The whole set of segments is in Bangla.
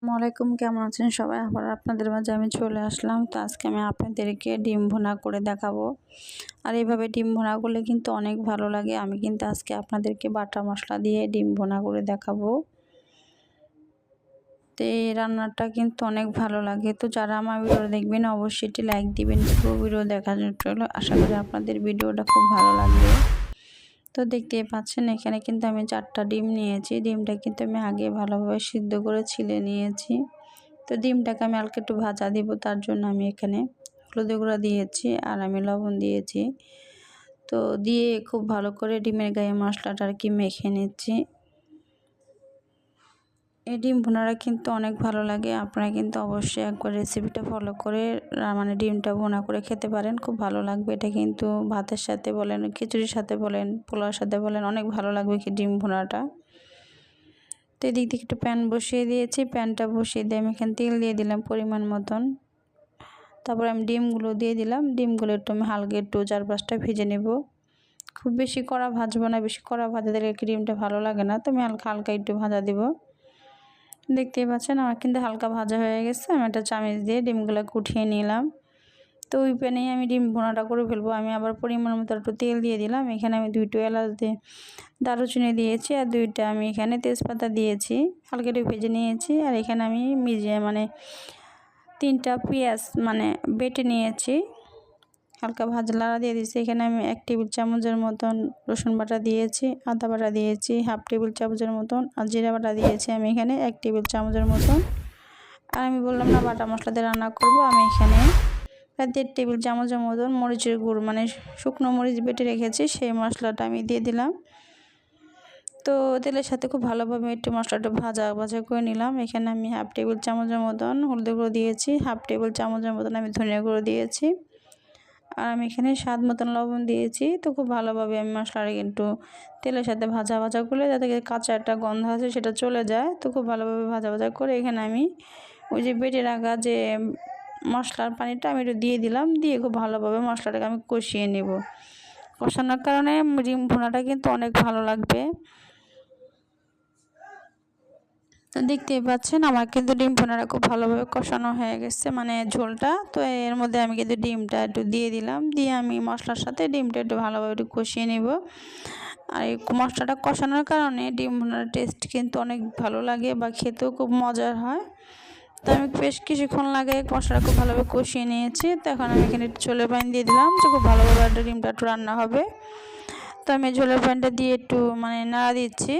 আসসালামাইকুম, কেমন আছেন সবাই? আবার আপনাদের মাঝে আমি চলে আসলাম। তো আজকে আমি আপনাদেরকে ডিম ভুনা করে দেখাবো। আর এইভাবে ডিম ভুনা করলে কিন্তু অনেক ভালো লাগে। আমি কিন্তু আজকে আপনাদেরকে বাটা মশলা দিয়ে ডিম ভুনা করে দেখাবো। তো এই রান্নাটা কিন্তু অনেক ভালো লাগে। তো যারা আমার ভিডিও দেখবেন অবশ্যই একটি লাইক দিবেন। পুরো ভিডিও দেখার জন্য আশা করি আপনাদের ভিডিওটা খুব ভালো লাগবে। তো দেখতেই পাচ্ছেন এখানে কিন্তু আমি 4টা ডিম নিয়েছি। ডিমটা কিন্তু আমি আগে ভালোভাবে সিদ্ধ করে ছিলে নিয়েছি। তো ডিমটাকে আমি হালকা একটু ভাজা দিব, তার জন্য আমি এখানে হলুদ গুঁড়া দিয়েছি আর আমি লবণ দিয়েছি। তো দিয়ে খুব ভালো করে ডিমের গায়ে মশলাটা আর কি মেখে নিচ্ছি। এই ডিম ভুনাটা কিন্তু অনেক ভালো লাগে। আপনারা কিন্তু অবশ্যই একবার রেসিপিটা ফলো করে মানে ডিমটা ভুনা করে খেতে পারেন, খুব ভালো লাগবে। এটা কিন্তু ভাতের সাথে বলেন, খিচুড়ির সাথে বলেন, পোলাওর সাথে বলেন, অনেক ভালো লাগবে কি ডিম ভুনাটা। তো এদিক থেকে একটু প্যান বসিয়ে দিয়েছি। প্যানটা বসিয়ে দিয়ে আমি এখানে তেল দিয়ে দিলাম পরিমাণ মতন। তারপর আমি ডিমগুলো দিয়ে দিলাম। ডিমগুলো একটু আমি হালকা একটু 4-5টা ভেজে নেব। খুব বেশি কড়া ভাজবো না, বেশি কড়া ভাজা দিলে ডিমটা ভালো লাগে না। তো আমি হালকা হালকা একটু ভাজা দিব। দেখতেই পাচ্ছেন আমার কিন্তু হালকা ভাজা হয়ে গেছে। আমি একটা চামচ দিয়ে ডিমগুলো উঠিয়ে নিলাম। তো ওই প্যানেই আমি ডিম ভুনাটা করে ফেলবো। আমি আবার পরিমাণ মতো একটু তেল দিয়ে দিলাম। এখানে আমি 2টো এলাচ দিয়ে দারুচিনি দিয়েছি আর 2টা আমি এখানে তেজপাতা দিয়েছি, হালকা একটু ভেজে নিয়েছি। আর এখানে আমি মানে 3টা পেঁয়াজ মানে বেটে নিয়েছি, হালকা ভাজা লাড়া দিয়ে দিয়েছি। এখানে আমি 1 টেবিল চামচের মতন রসুন বাটা দিয়েছি, আদা বাটা দিয়েছি 1/2 টেবিল চামচের মতন, আর জিরা বাটা দিয়েছি আমি এখানে 1 টেবিল চামচের মতন। আর আমি বললাম না বাটা মশলা দিয়ে রান্না করব। আমি এখানে প্রায় 1.5 টেবিল চামচের মতন মরিচের গুঁড়ো মানে শুকনো মরিচ বেটে রেখেছি, সেই মশলাটা আমি দিয়ে দিলাম। তো তেলের সাথে খুব ভালোভাবে একটু মশলাটা ভাজা করে নিলাম। এখানে আমি 1/2 টেবিল চামচের মতন হলুদ গুঁড়ো দিয়েছি, 1/2 টেবিল চামচের মতন আমি ধনিয়া গুঁড়ো দিয়েছি, আর আমি এখানে স্বাদ মতন লবণ দিয়েছি। তো খুব ভালোভাবে আমি মশলাটা কিন্তু তেলের সাথে ভাজা করলে যাতে কাঁচা একটা গন্ধ আছে সেটা চলে যায়। তো খুব ভালোভাবে ভাজা করে এখানে আমি ওই যে বেটে রাখা যে মশলার পানিটা আমি একটু দিয়ে দিলাম। দিয়ে খুব ভালোভাবে মশলাটাকে আমি কষিয়ে নেব। কষানোর কারণে ডিম ভুনাটা কিন্তু অনেক ভালো লাগবে। তো দেখতেই পাচ্ছেন আমার কিন্তু ডিম ভুনাটা খুব ভালোভাবে কষানো হয়ে গেছে, মানে ঝোলটা। তো এর মধ্যে আমি কিন্তু ডিমটা একটু দিয়ে দিলাম, দিয়ে আমি মশলার সাথে ডিমটা একটু ভালোভাবে একটু কষিয়ে নেব। আর এই মশলাটা কষানোর কারণে ডিম ভুনার টেস্ট কিন্তু অনেক ভালো লাগে বা খেতেও খুব মজার হয়। তো আমি বেশ কিছুক্ষণ লাগে মশলাটা খুব ভালোভাবে কষিয়ে নিয়েছি। তো এখন আমি এখানে একটু ঝোলের পানি দিয়ে দিলাম, যে খুব ভালোভাবে একটা ডিমটা একটু রান্না হবে। তো আমি ঝোলের পানিটা দিয়ে একটু মানে নাড়া দিচ্ছি।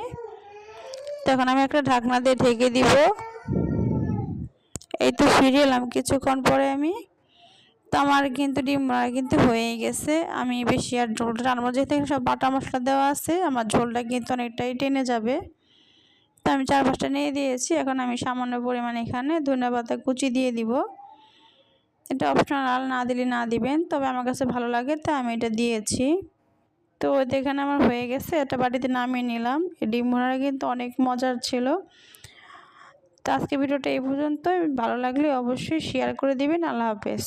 তো এখন আমি একটা ঢাকনা দিয়ে ঢেকে দিব। এই তো ফিরে এলাম কিছুক্ষণ পরে আমি। তো আমার কিন্তু ডিম ভুনা কিন্তু হয়েই গেছে। আমি বেশি আর ঝোলটা টানবো, যেহেতু সব বাটা মশলা দেওয়া আছে, আমার ঝোলটা কিন্তু অনেকটাই টেনে যাবে। তো আমি 4-5টা নিয়ে দিয়েছি। এখন আমি সামান্য পরিমাণে এখানে ধনিয়া পাতা কুচি দিয়ে দিব। এটা অপশনাল, না দিলে না দিবেন, তবে আমার কাছে ভালো লাগে তাই আমি এটা দিয়েছি। তো এখানে আমার হয়ে গেছে, এটা বাটিতে নামিয়ে নিলাম। এই ডিম ভুনাটা কিন্তু অনেক মজার ছিল। তো আজকে ভিডিওটা এই পর্যন্তই। ভালো লাগলে অবশ্যই শেয়ার করে দিবেন। আল্লাহ হাফেজ।